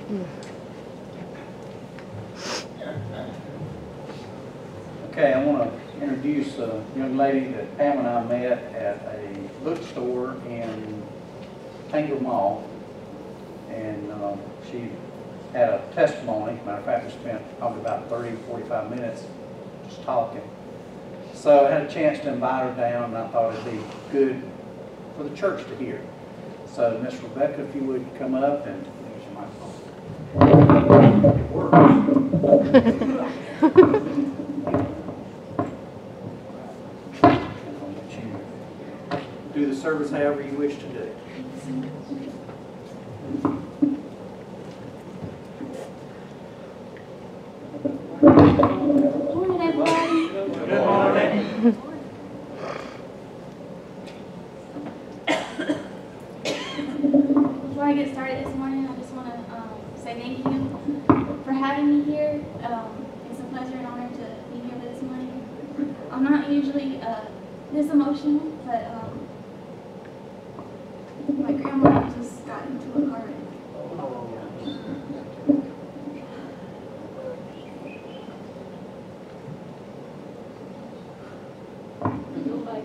Okay, I want to introduce a young lady that Pam and I met at a bookstore in Tanger Mall, and she had a testimony. Matter of fact, we spent probably about 30-45 minutes just talking. So I had a chance to invite her down, and I thought it'd be good for the church to hear. So Miss Rebecca, if you would come up and use your microphone. It works. Do the service however you wish to do. Good morning, everybody. Good morning. Before I get started this morning, I just want to say thank you for having me here. It's a pleasure and honor to be here this morning. I'm not usually this emotional, but my grandma just got into a car wreck.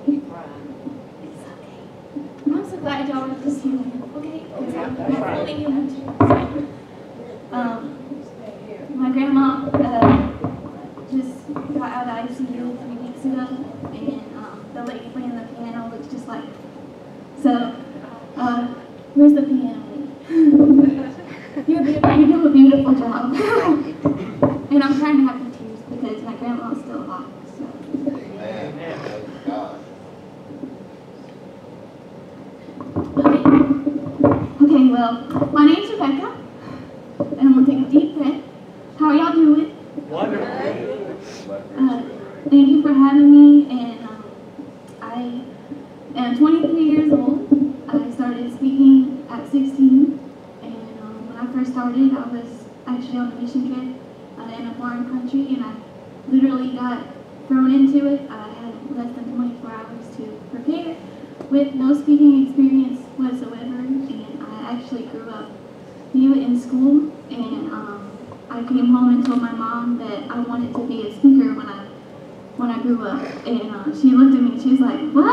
It's okay. I'm so glad y'all are just human, okay? Because I'm fully human too. My grandma just got out of the ICU 3 weeks ago, and the lady playing the piano looks just like her. So, where's the piano lady? You do a beautiful job. And I'm trying to have the tears because my grandma's still alive. So. Okay, well, my name's Rebecca, and I'm going to take a deep breath. How are y'all doing? Wonderful. Thank you for having me, and I am 23 years old. I started speaking at 16, and when I first started, I was actually on a mission trip in a foreign country, and I literally got thrown into it. I had less than 24 hours to prepare with no speaking experience whatsoever, and I actually grew up new in school, and I came home and told my mom that I wanted to be a speaker when I grew up, and she looked at me and she was like, "What?" I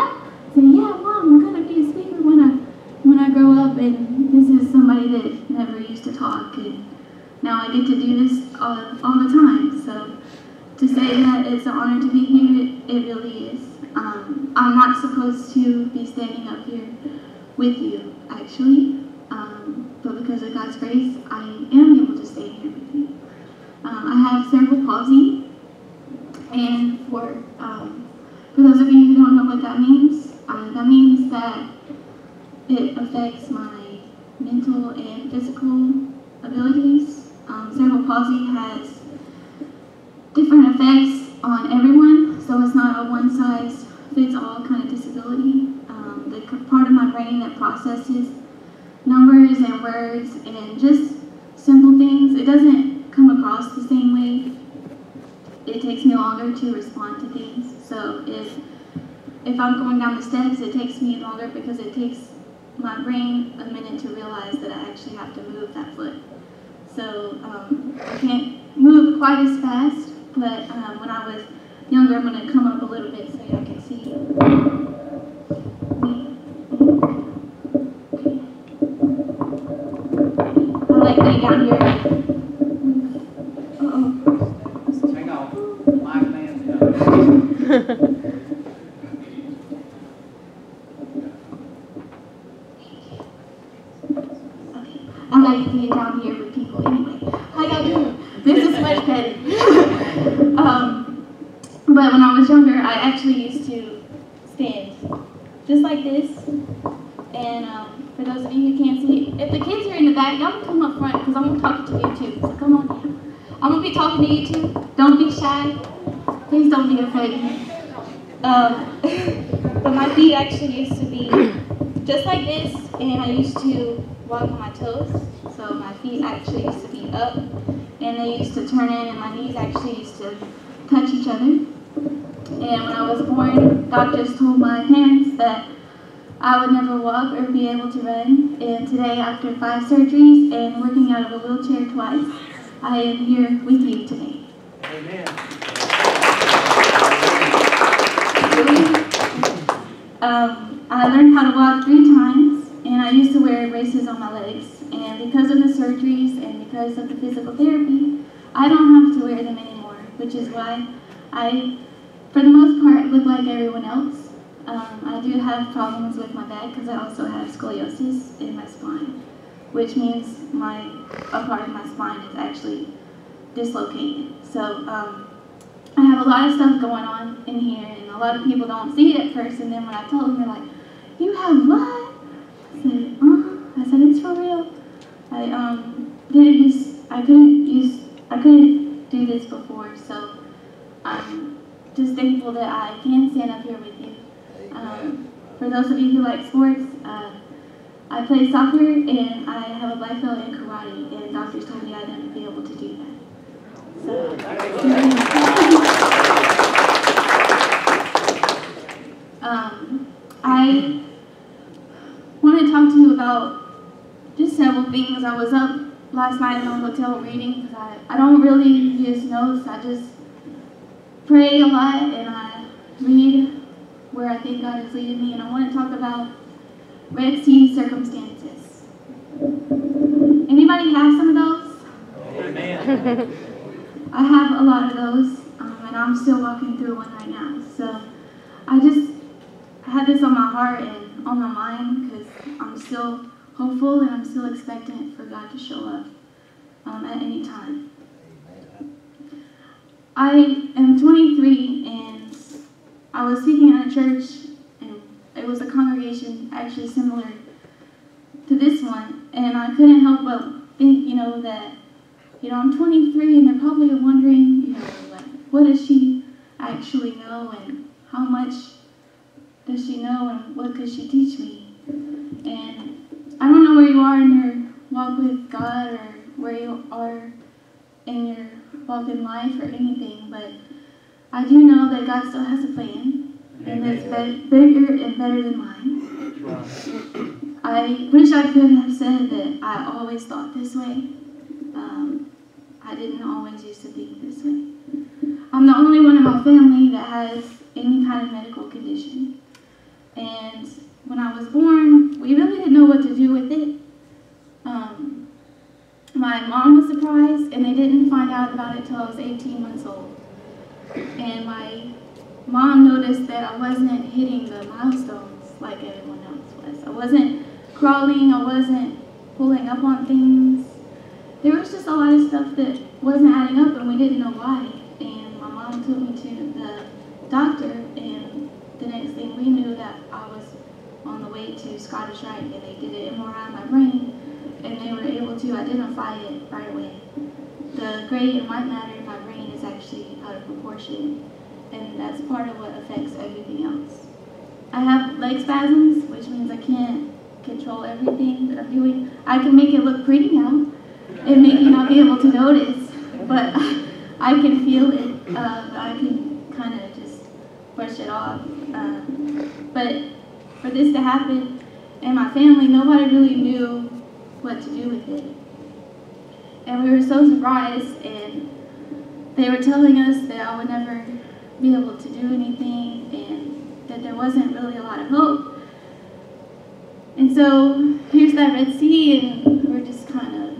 said, "Yeah, Mom, I'm gonna be a speaker when I grow up, and this is somebody that never used to talk, and now I get to do this all the time." So to say that it's an honor to be here, it really is. I'm not supposed to be standing up here with you, actually, but because of God's grace, I am able to stand here with you. I have cerebral palsy, and for those of you who don't know what that means that it affects my mental and physical abilities. Cerebral palsy has different effects on everyone, so it's not a one-size-fits-all kind of disability. The part of my brain that processes numbers and words and just simple things, it doesn't come across the same way. It takes me longer to respond to things. So if I'm going down the steps, it takes me longer because it takes my brain a minute to realize that I actually have to move that foot. So I can't move quite as fast, but when I was younger, I'm going to come up a little bit so y'all can see me. I like laying down here. Uh-oh. Hang on. My man's coming. I like being down here with people anyway. How y'all doing? This is much better. But when I was younger, I actually used to stand just like this. And for those of you who can't see, if the kids are in the back, y'all can come up front because I'm going to talk to you too. So come on down. I'm going to be talking to you too. Don't be shy. Please don't be afraid. But my feet actually used to be just like this, and I used to walk on my toes. So my feet actually used to be up, and they used to turn in, and my knees actually used to touch each other. And when I was born, doctors told my parents that I would never walk or be able to run, and today, after 5 surgeries and working out of a wheelchair twice, I am here with you today. Amen. I learned how to walk 3 times, and I used to wear braces on my legs. And because of the surgeries and because of the physical therapy, I don't have to wear them anymore, which is why I, for the most part, look like everyone else. I do have problems with my back because I also have scoliosis in my spine, which means a part of my spine is actually dislocated. So I have a lot of stuff going on in here, and a lot of people don't see it at first, and then when I tell them, they're like, "You have what?" I said, I said, "It's for real." I couldn't do this before, so I'm just thankful that I can stand up here with you. For those of you who like sports, I play soccer, and I have a black belt in karate, and doctors told me I'd never be able to do that. So, I want to talk to you about just several things. I was up last night in the hotel reading because I don't really use notes. I just pray a lot, and I read where I think God is leading me. And I want to talk about Red Sea circumstances. Anybody have some of those? Amen. I have a lot of those, and I'm still walking through one right now. So I had this on my heart and on my mind because I'm still hopeful and I'm still expectant for God to show up at any time. I am 23, and I was speaking at a church, and it was a congregation actually similar to this one, and I couldn't help but think, that I'm 23, and they're probably wondering, like, what does she actually know, and how much does she know, and what could she teach me? And I don't know where you are in your walk with God, or where you are in your walk in life, or anything, but I do know that God still has a plan, and it's bigger and better than mine. I wish I could have said that I always thought this way. I didn't always used to think this way. I'm the only one in my family that has any kind of medical condition. And when I was born, we really didn't know what to do with it. My mom was surprised, and they didn't find out about it till I was 18 months old. And my mom noticed that I wasn't hitting the milestones like everyone else was. I wasn't crawling, I wasn't pulling up on things. There was just a lot of stuff that wasn't adding up, and we didn't know why. And my mom took me to the doctor, and the next thing we knew that I was on the way to Scottish Rite, and they did an MRI of my brain, and they were able to identify it right away. The gray and white matter in my brain is actually out of proportion, and that's part of what affects everything else. I have leg spasms, which means I can't control everything that I'm doing. I can make it look pretty now, and make you not be able to notice, but I can feel it. I can kind of just brush it off. But for this to happen in my family, nobody really knew what to do with it. And we were so surprised, and they were telling us that I would never be able to do anything, and that there wasn't really a lot of hope. And so here's that Red Sea, and we're just kind of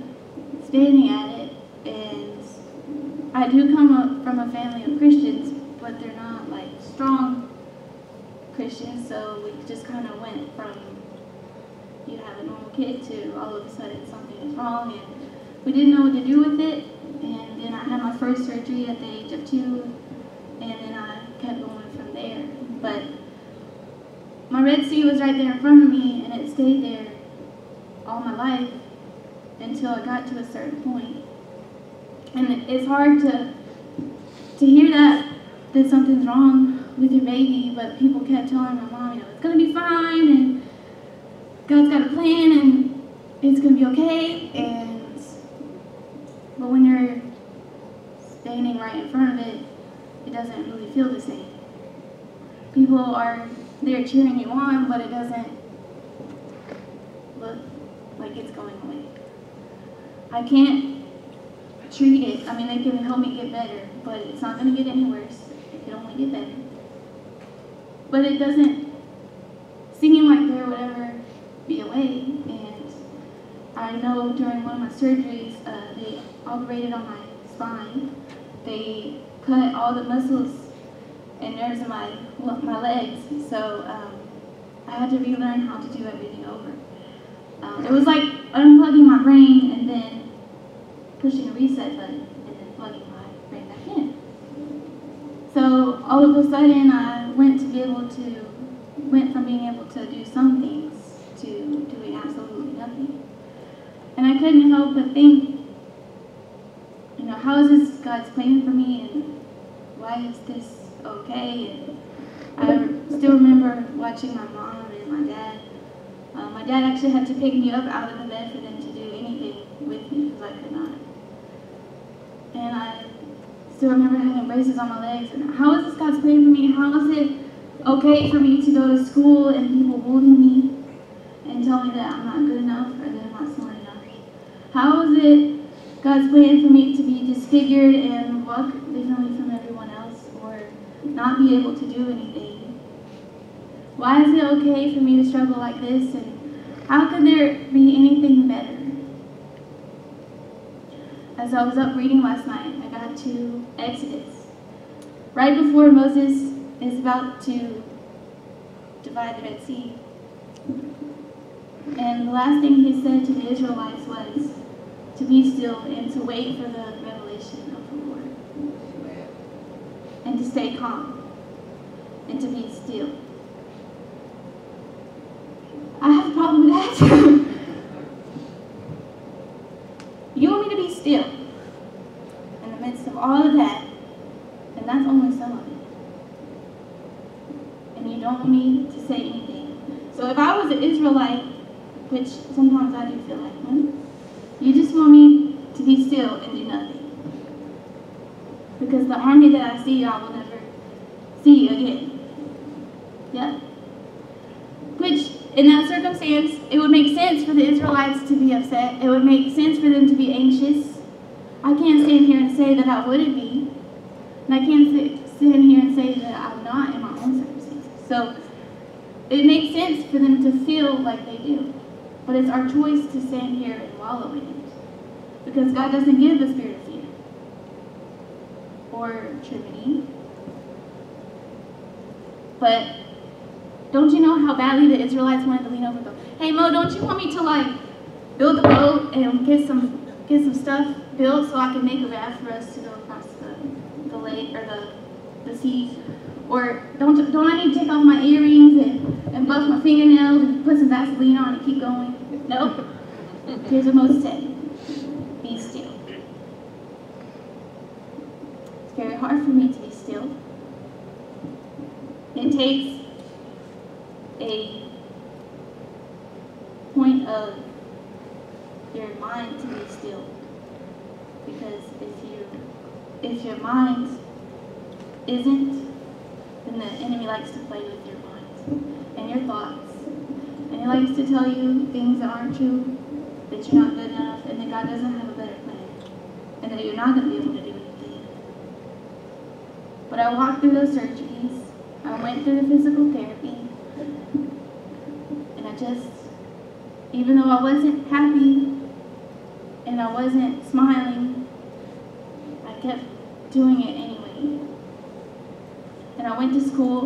standing at it. And I do come up from a family of Christians, but they're not like strong Christians, so we just kind of went from you have a normal kid to all of a sudden something is wrong, and we didn't know what to do with it. And then I had my first surgery at the age of 2, and then I kept going from there. But my Red Sea was right there in front of me, and it stayed there all my life until I got to a certain point. And it's hard to hear that something's wrong with your baby, but people kept telling my mom, it's going to be fine, and God's got a plan, and it's going to be okay. But when you're standing right in front of it, it doesn't really feel the same. People are there cheering you on, but it doesn't look like it's going away. I can't treat it. I mean, they can help me get better, but it's not going to get any worse. It can only get better. But it doesn't seem like there would ever be a way. And I know during one of my surgeries, they operated on my spine. They cut all the muscles and nerves in my legs. So I had to relearn how to do everything over. It was like unplugging my brain and then pushing a reset button and then plugging my brain back in. So all of a sudden I went from being able to do some things to doing absolutely nothing. And I couldn't help but think, how is this God's plan for me, and why is this okay? And I still remember watching my mom and my dad. My dad actually had to pick me up out of the bed for them to do anything with me because I could not. And I still remember having braces on my legs. And how is this God's plan for me? How is it okay for me to go to school and people bully me and tell me that I'm not good enough or that I'm not smart enough? How is it God's plan for me to be disfigured and walk differently from everyone else or not be able to do anything? Why is it okay for me to struggle like this, and how could there be anything better? As I was up reading last night, I got to Exodus. Right before Moses is about to divide the Red Sea. And the last thing he said to the Israelites was to be still and to wait for the revelation of the Lord. And to stay calm and to be still. I have a problem with that. You want me to be still in the midst of all of that, and that's only some of it. And you don't want me to say anything. So if I was an Israelite, which sometimes I do feel like one, you just want me to be still and do nothing. Because the army that I see, I will never see again. Yeah. Which, in that circumstance, it would make sense for the Israelites to be upset. It would make sense for them to be anxious. I can't stand here and say that I wouldn't be. And I can't stand here and say that I'm not in my own circumstances. So, it makes sense for them to feel like they do. But it's our choice to stand here and wallow in it. Because God doesn't give a spirit of fear. Or timidity. But don't you know how badly the Israelites wanted to lean over and go, hey Mo, don't you want me to build a boat and get some stuff built so I can make a raft for us to go across the lake or the sea? Or don't I need to take off my earrings and buff my fingernails and put some Vaseline on and keep going? Nope. Here's what Moses said. Be still. It's very hard for me to be still. It takes a point of your mind to be still. Because if your mind isn't, then the enemy likes to play with your mind and your thoughts. And he likes to tell you things that aren't true, that you're not good enough, and that God doesn't have a better plan, and that you're not going to be able to do anything. But I walked through those surgeries. I went through the physical therapy. And I just, even though I wasn't happy and I wasn't smiling, I kept doing it anyway. And I went to school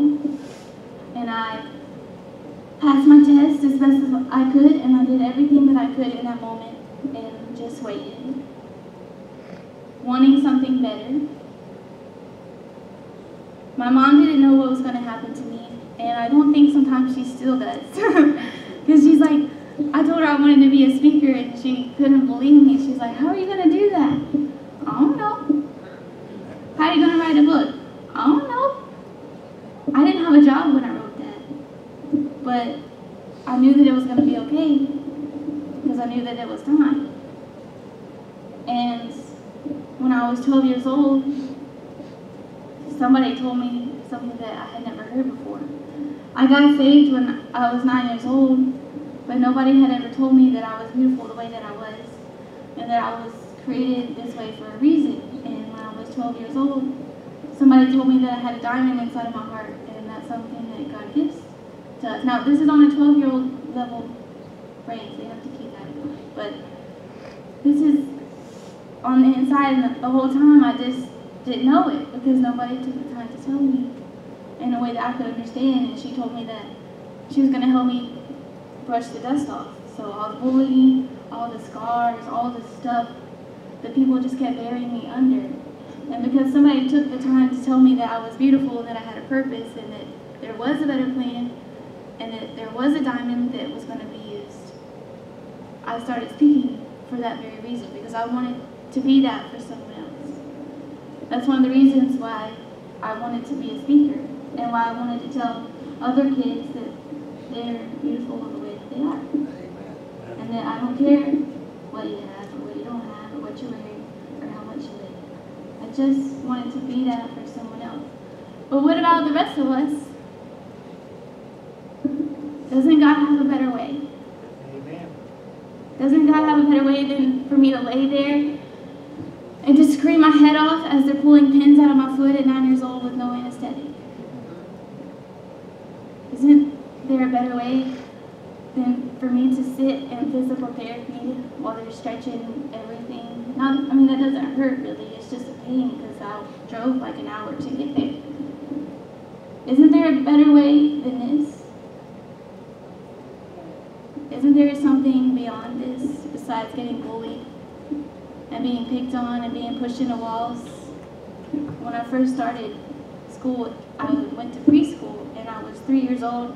and I passed my test as best as I could, and I did everything that I could in that moment and just waited, wanting something better. My mom didn't know what was going to happen to me, and I don't think sometimes she still does. Because she's like, I told her I wanted to be a speaker, and she couldn't believe me. She's like, how are you going to do that? I don't know. How are you going to write a book? I don't know. I didn't have a job when I wrote that. But I knew that it was going to be okay, because I knew that it was time. And when I was 12 years old, somebody told me something that I had never heard before. I got saved when I was 9 years old, But nobody had ever told me that I was beautiful the way that I was, and that I was created this way for a reason. And when I was 12 years old, somebody told me that I had a diamond inside of my heart, and that's something that God gives to us. Now, this is on a 12-year-old level range. They have to keep that in mind. But this is on the inside, and the whole time I just didn't know it because nobody took the time to tell me in a way that I could understand. And she told me that she was going to help me brush the dust off. So all the bullying, all the scars, all the stuff that people just kept burying me under. And because somebody took the time to tell me that I was beautiful and that I had a purpose and that there was a better plan and that there was a diamond that was going to be used, I started speaking for that very reason, because I wanted to be that for someone else. That's one of the reasons why I wanted to be a speaker, and why I wanted to tell other kids that they're beautiful the way that they are. Amen. And that I don't care what you have or what you don't have or what you're wearing or how much you live. I just wanted to be that for someone else. But what about the rest of us? Doesn't God have a better way? Amen. Doesn't God have a better way than for me to lay there and just scream my head off as they're pulling pins out of my foot at 9 years old with no anesthetic? Isn't there a better way than for me to sit in physical therapy while they're stretching everything? Not, I mean, that doesn't hurt really. It's just a pain because I drove like an hour to get there. Isn't there a better way than this? Isn't there something beyond this besides getting bullied and being picked on and being pushed into walls? When I first started school, I went to preschool and I was 3 years old,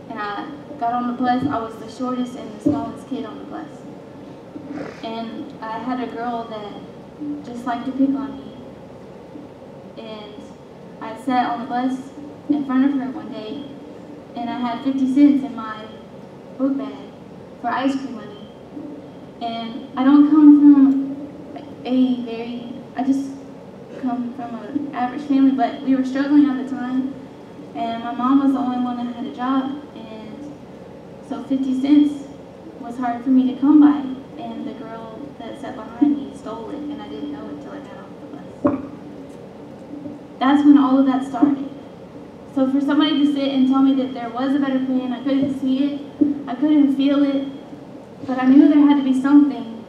and I got on the bus. I was the shortest and the smallest kid on the bus, and I had a girl that just liked to pick on me, and I sat on the bus in front of her one day, and I had 50 cents in my book bag for ice cream money. And I don't come from I just come from an average family, but we were struggling at the time, and my mom was the only one that had a job, and so 50 cents was hard for me to come by, and the girl that sat behind me stole it, and I didn't know it until I got off the bus. That's when all of that started. So for somebody to sit and tell me that there was a better plan, I couldn't see it, I couldn't feel it, but I knew there had to be something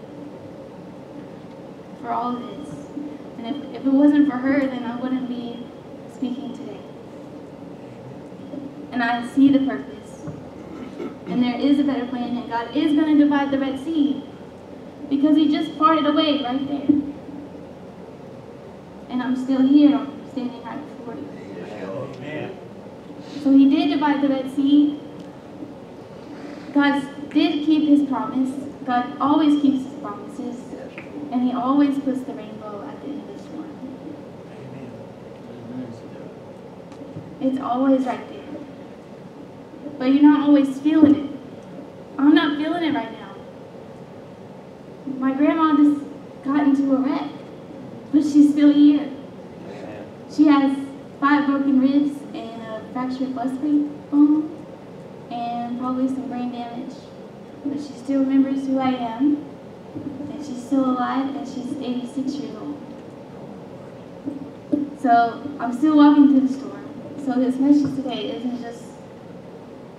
for all of this. And if it wasn't for her, then I wouldn't be speaking today. And I see the purpose. And there is a better plan, and God is going to divide the Red Sea, because He just parted away right there. And I'm still here, I'm standing right before you. Amen. So He did divide the Red Sea. God did keep His promise. God always keeps His promises. And He always puts the rainbow at the end of the storm. It's always right there. But you're not always feeling it. I'm not feeling it right now. My grandma just got into a wreck, but she's still here. She has 5 broken ribs and a fractured breastbone and probably some brain damage. But she still remembers who I am, and she's still alive, and she's 86 years old. So I'm still walking through the storm. So this message today isn't just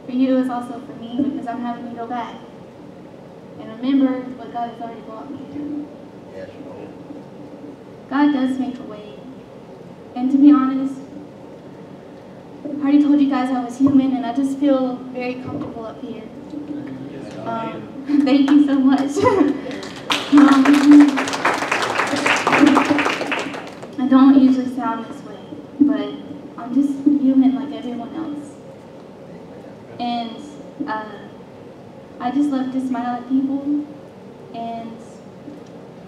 for you, it's also for me, because I'm having to go back and remember what God has already brought me through. Yes, Lord. God does make a way. And to be honest, I already told you guys I was human, and I just feel very comfortable up here. Thank you so much. I don't usually sound this way, but I'm just human like everyone else. And I just love to smile at people, and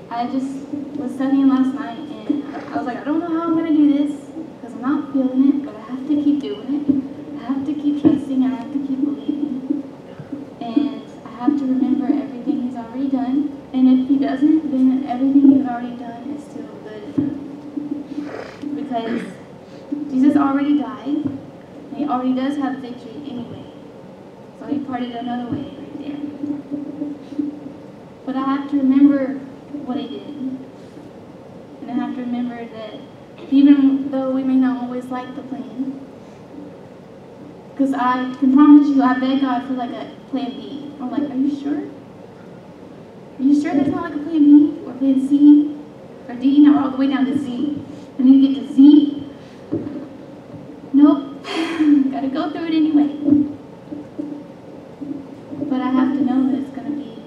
I just was studying last night, and I was like, I don't know how I'm going to do this, because I'm not feeling it, but I have to keep doing it. I have to keep trusting, I have to keep believing, and I have to remember everything He's already done, and if He doesn't, then everything He's already done is still good enough. Because Jesus already died, and He already does have victory anyway. So He departed another way right there. But I have to remember what he did. And I have to remember that even though we may not always like the plan, because I can promise you, I beg God for like a plan B. I'm like, are you sure? Are you sure there's not like a plan B or plan C or D? Now we're all the way down to Z. I need to get to Z. Nope. Gotta go through it anyway. But I have to know that it's gonna be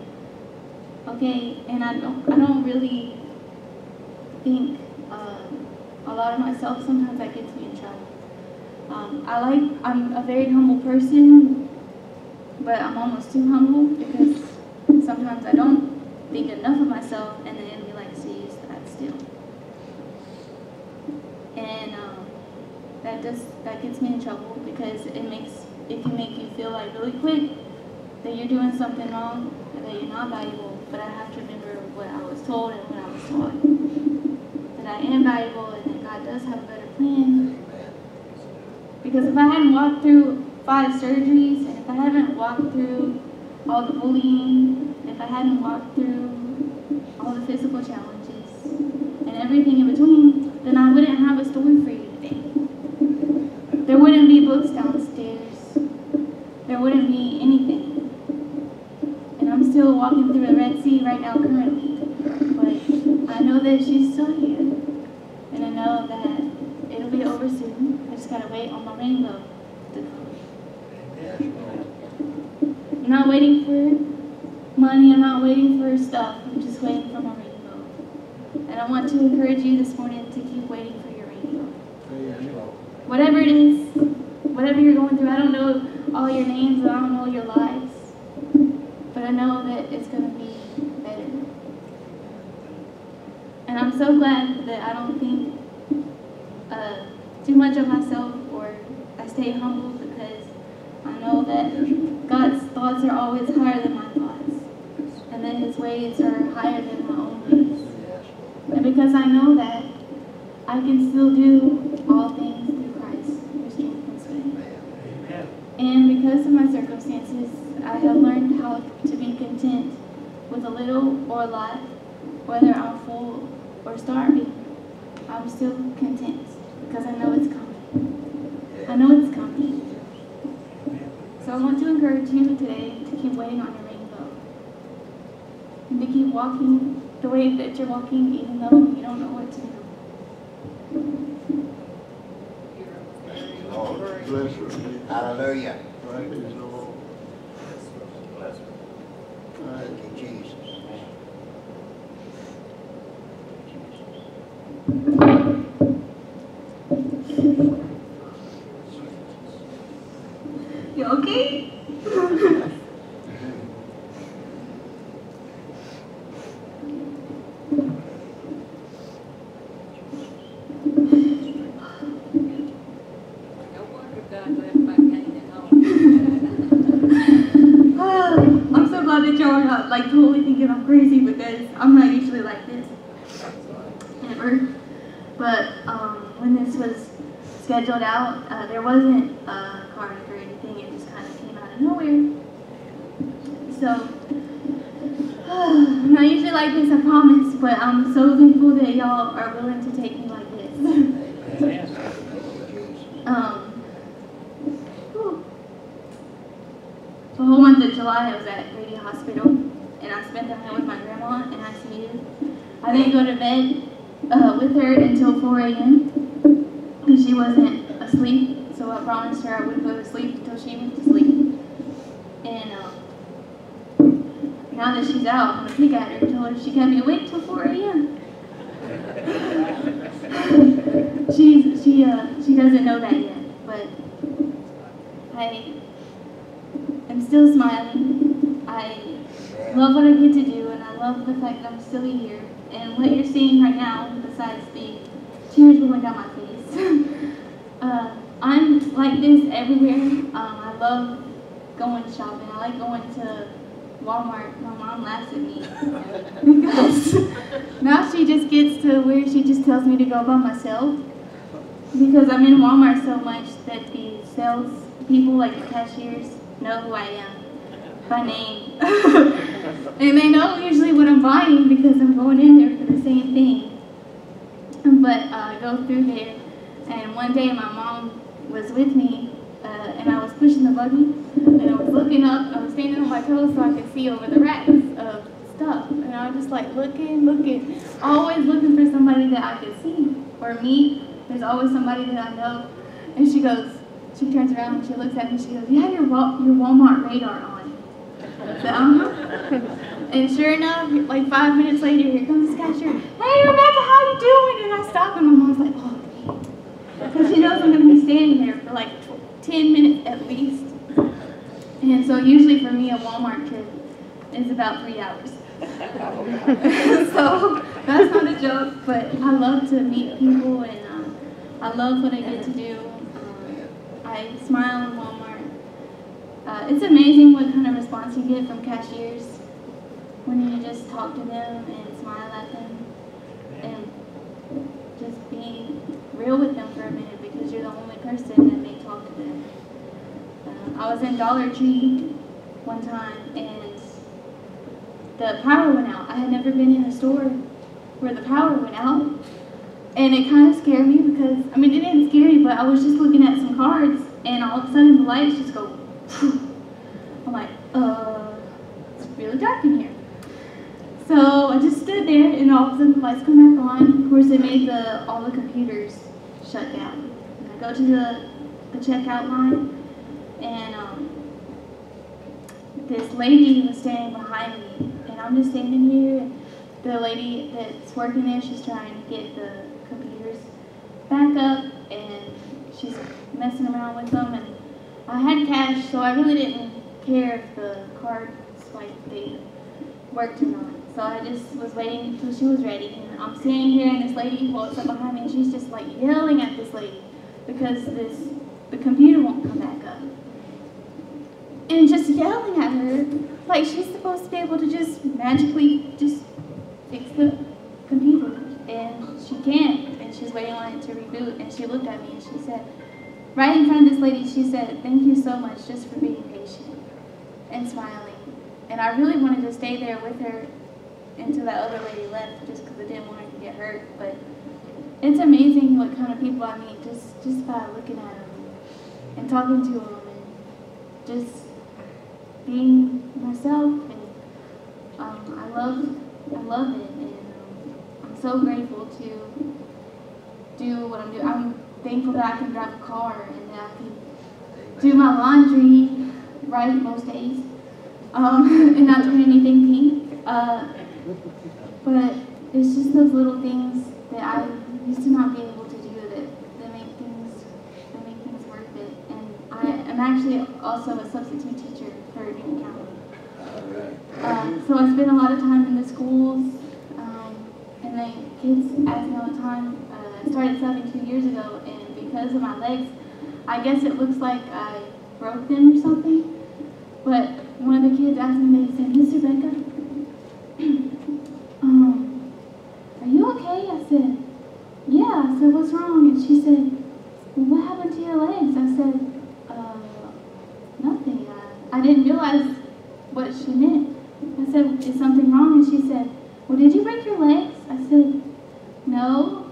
okay. And I don't really think a lot of myself. Sometimes that gets me in trouble. I'm a very humble person, but I'm almost too humble because sometimes I don't think enough of myself, and the enemy likes to use that still. And that gets me in trouble because it can make you feel like really quick that you're doing something wrong and that you're not valuable. But I have to remember what I was told and what I was taught, that I am valuable and that God does have a better plan. Because if I hadn't walked through 5 surgeries, and if I hadn't walked through all the bullying, if I hadn't walked through all the physical challenges and everything in between, then I wouldn't have a story for you today. There wouldn't be books downstairs. There wouldn't be anything. And I'm still walking through the Red Sea right now currently. But I know that she's still here. And I know that it'll be over soon. I just gotta wait on my rainbow to come. I'm not waiting for money. I'm not waiting for stuff. I'm just waiting for my rainbow. And I want to encourage you this morning to keep waiting for your rainbow. Whatever it is, whatever you're going through, I don't know all your names, I don't know your lives, but I know that it's going to be better. And I'm so glad that I don't think too much of myself, or I stay humble, because I know that God's thoughts are always higher than my thoughts, and that His ways are higher than my own ways. And because I know that, I can still do all things through Christ who strengthens me. And because of my circumstances, I have learned how to be content with a little or a lot, whether I'm full or starving. I'm still content because I know it's coming. I know it's coming. So I want to encourage you today to keep waiting on your rainbow. And to keep walking the way that you're walking, even though you don't know what to do. Lord, bless her. Hallelujah. Praise the Lord. Thank you, Jesus. You okay? I'm so glad that y'all are not like totally thinking I'm crazy, because I'm not usually like this ever. But when this was scheduled out, there wasn't a card or anything. It just kind of came out of nowhere. So I'm not usually like this, I promise. But I'm so thankful that y'all are willing to take me like this. The whole month of July, I was at Grady Hospital, and I spent the night with my grandma in ICU. I didn't go to bed with her until 4 a.m. because she wasn't asleep. So I promised her I wouldn't go to sleep until she went to sleep. And now that she's out, I'm gonna peek at her and tell her she kept me awake till 4 a.m. She doesn't know that yet, but I'm still smiling. I love what I get to do, and I love the fact that I'm still here. And what you're seeing right now, besides the tears rolling down my face, I'm like this everywhere. I love going shopping. I like going to Walmart. My mom laughs at me because now she just gets to where she just tells me to go by myself, because I'm in Walmart so much that the sales people, like the cashiers, know who I am. by name. And they know usually what I'm buying because I'm going in there for the same thing. But I go through there, and one day my mom was with me, and I was pushing the buggy, and I was looking up, I was standing on my toes so I could see over the racks of stuff, and I was just like looking, always looking for somebody that I could see, or meet. There's always somebody that I know, and she turns around and she looks at me, she goes, "You have your Walmart radar on." I said, "Uh-huh." And sure enough, like 5 minutes later, here comes this cashier. "Hey, Rebecca, how you doing?" And I stop, and my mom's like, "Oh, great." Because she knows I'm going to be standing there for like 10 minutes at least. And so usually for me, a Walmart trip is about 3 hours. So that's not a joke, but I love to meet people, and I love what I get to do. I smile in Walmart. It's amazing what kind of response you get from cashiers when you just talk to them and smile at them and just be real with them for a minute, because you're the only person that may talk to them. I was in Dollar Tree one time and the power went out. I had never been in a store where the power went out, and it kind of scared me because, I mean, it didn't scare me, but I was just looking at some cards, and all of a sudden the lights just go, phew. I'm like, it's really dark in here. So I just stood there, and all of a sudden the lights come back on. Of course, they made all the computers shut down. And I go to the checkout line, and this lady was standing behind me, and I'm just standing here, and the lady that's working there, she's trying to get the computers back up, and she's messing around with them, and I had cash, so I really didn't care if the card swipe they worked or not. So I just was waiting until she was ready, and I'm standing here, and this lady walks up behind me, and she's just like yelling at this lady because the computer won't come back up. And just yelling at her like she's supposed to be able to just magically just fix the computer, and she can't, and she's waiting on it to reboot. And she looked at me and she said, right in front of this lady, she said, "Thank you so much just for being patient," and smiling. And I really wanted to stay there with her until that other lady left, just because I didn't want her to get hurt. But it's amazing what kind of people I meet just by looking at them and talking to them and just being myself. And I love it, and I'm so grateful to do what I'm doing. I'm thankful that I can drive a car and that I can do my laundry right most days, and not turn anything pink. But it's just those little things that I used to not be able to do that make things worth it. And I am actually also a substitute teacher for Newton County. So I spend a lot of time in the schools, and the kids ask me all the time. I started subbing 2 years ago, and because of my legs, I guess it looks like I broke them or something. But one of the kids asked me, they said, "Miss Rebecca, are you okay?" I said, "Yeah." I said, "What's wrong?" And she said, "Well, what happened to your legs?" I said, "Nothing." I didn't realize what she meant. I said, "Is something wrong?" And she said, "Well, did you break your legs?" I said, "No,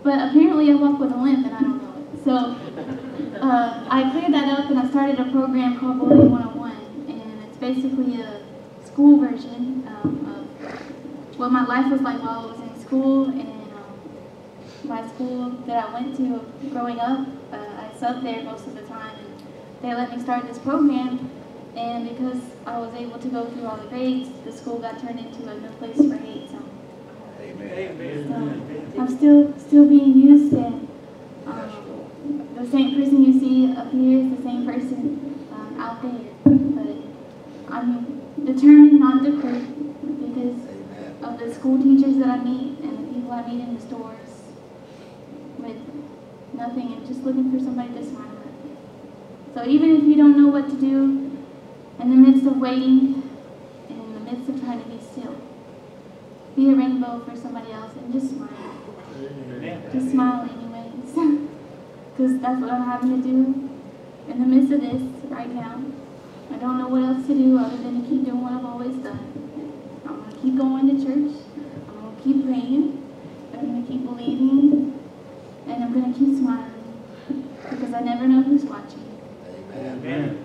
but apparently I walk with a limp and I don't know it." So I cleared that up, and I started a program called Bullying 101, and it's basically a school version of what my life was like while I was in school. And my school that I went to growing up, I subbed there most of the time, and they let me start this program. And because I was able to go through all the grades, the school got turned into a no place for hate. So, I'm still being used, and the same person you see up here is the same person out there. But I'm determined not to quit because of the school teachers that I meet and the people I meet in the stores with nothing and just looking for somebody to smile at. So even if you don't know what to do, in the midst of waiting, and in the midst of trying to be still, be a rainbow for somebody else and just smile. Just smile anyways. Because that's what I'm having to do in the midst of this right now. I don't know what else to do other than to keep doing what I've always done. I'm going to keep going to church. I'm going to keep praying. I'm going to keep believing. And I'm going to keep smiling. Because I never know who's watching. Amen.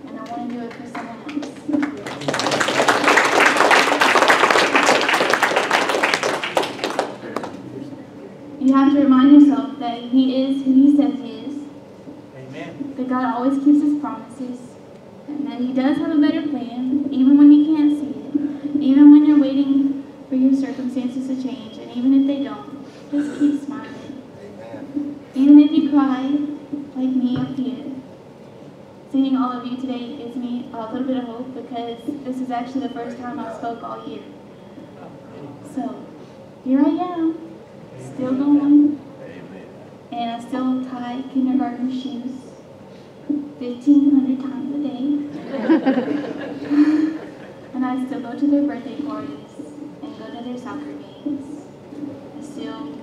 And I want to do it for someone else. You have to remind yourself that He is who He says He is. Amen. That God always keeps His promises. And that He does have a better plan, even when you can't see it. Even when you're waiting for your circumstances to change. And even if they don't, just keep smiling. Amen. Even if you cry, like me up here. Seeing all of you today gives me a little bit of hope because this is actually the first time I spoke all year. So, here I am, still going, and I still tie kindergarten shoes 1,500 times a day. And I still go to their birthday parties and go to their soccer games. I still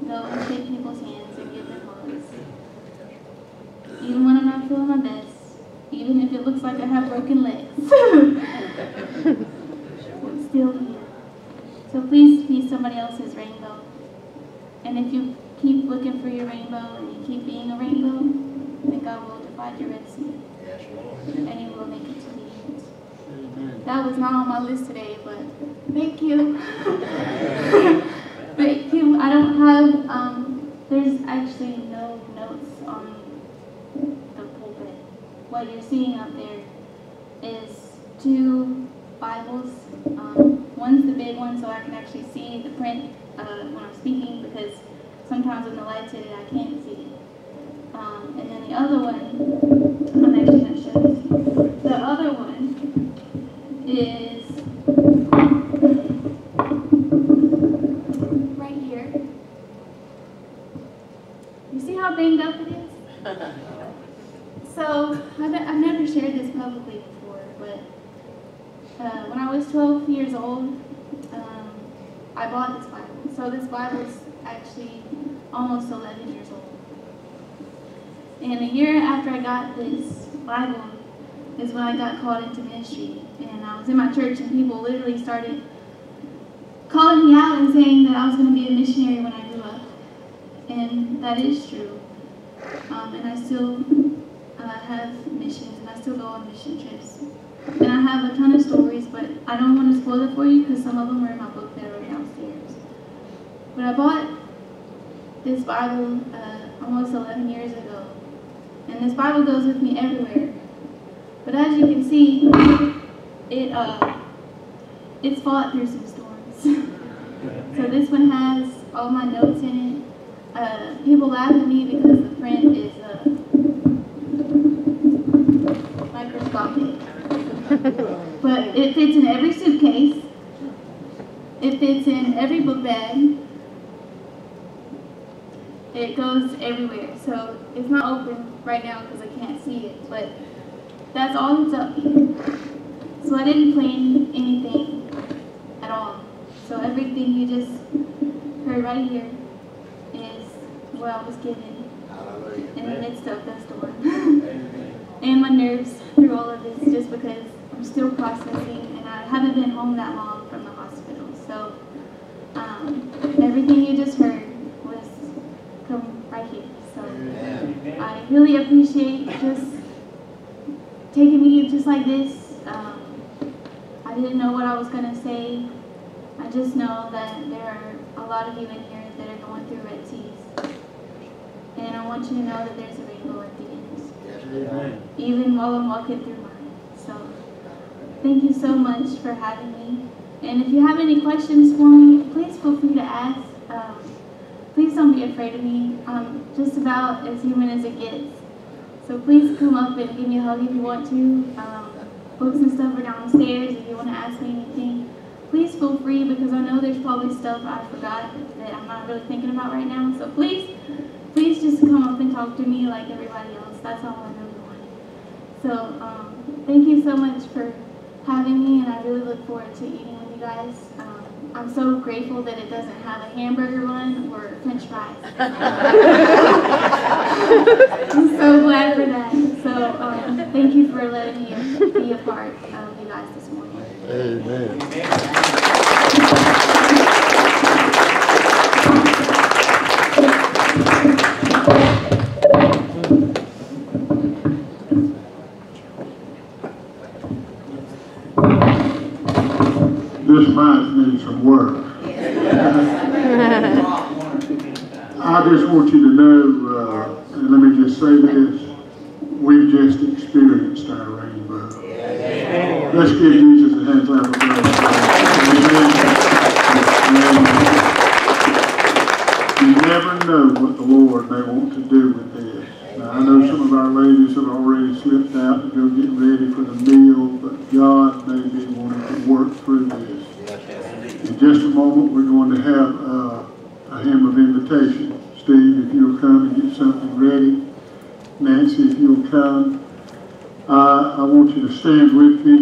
go and shake people's hands and give them hugs. Even when I'm not feeling my best. Even if it looks like I have broken legs. I'm still here. So please be somebody else's rainbow. And if you keep looking for your rainbow and you keep being a rainbow, then God will divide your Red Sea. Yes, Lord. And you will make it to the end. Amen. That was not on my list today, but thank you. Thank you. I don't have, there's actually no notes on the pulpit. What you're seeing up there is 2 Bibles. One's the big one so I can actually see the print when I'm speaking because sometimes when the light's hit it I can't see it. And then the other one, I'm actually going to show this. The other one is right here. You see how banged up it is? So, I've never shared this publicly before, but when I was 12 years old, I bought this Bible. So this Bible is actually almost 11 years old. And a year after I got this Bible is when I got called into ministry. And I was in my church and people literally started calling me out and saying that I was going to be a missionary when I grew up. And that is true. And I still have missions and I still go on mission trips. And I have a ton of stories, but I don't want to spoil it for you because some of them are in my book that are downstairs. But I bought this Bible almost 11 years ago. And this Bible goes with me everywhere. But as you can see, it's fought through some storms. So this one has all my notes in it. People laugh at me because the print is microscopic. But it fits in every suitcase. It fits in every book bag. It goes everywhere. So it's not open right now because I can't see it. But that's all that's up here. So I didn't plan anything at all. So everything you just heard right here is what I was given Hallelujah. in the midst of the storm. And my nerves through all of this just because I'm still processing and I haven't been home that long from the hospital. So everything you just heard was come right here. So I really appreciate just taking me just like this. I didn't know what I was going to say. I just know that there are a lot of you in here that are going through Red Seas. And I want you to know that there's a rainbow at the end. Yes, Lord. Even while I'm walking through mine. So, thank you so much for having me. And if you have any questions for me, please feel free to ask. Please don't be afraid of me. I'm just about as human as it gets. So please come up and give me a hug if you want to. Books and stuff are downstairs if you want to ask me anything. Please feel free because I know there's probably stuff I forgot that I'm not really thinking about right now. So please just come up and talk to me like everybody else. That's all I really want. So thank you so much for having me, and I really look forward to eating with you guys. I'm so grateful that it doesn't have a hamburger bun or French fries. I'm so glad for that. So thank you for letting me be a part of you guys this morning. Amen. This might need some work. I just want you to know, and let me just say this, we've just experienced our rainbow. Let's give Jesus a hand clap of praise. You never know what the Lord may want to do with this. Now, I know some of our ladies have already slipped out to go get ready for the meal, but God may be wanting to work through this. In just a moment, we're going to have a hymn of invitation. Steve, if you'll come and get something ready. Nancy, if you'll come. I want you to stand with me.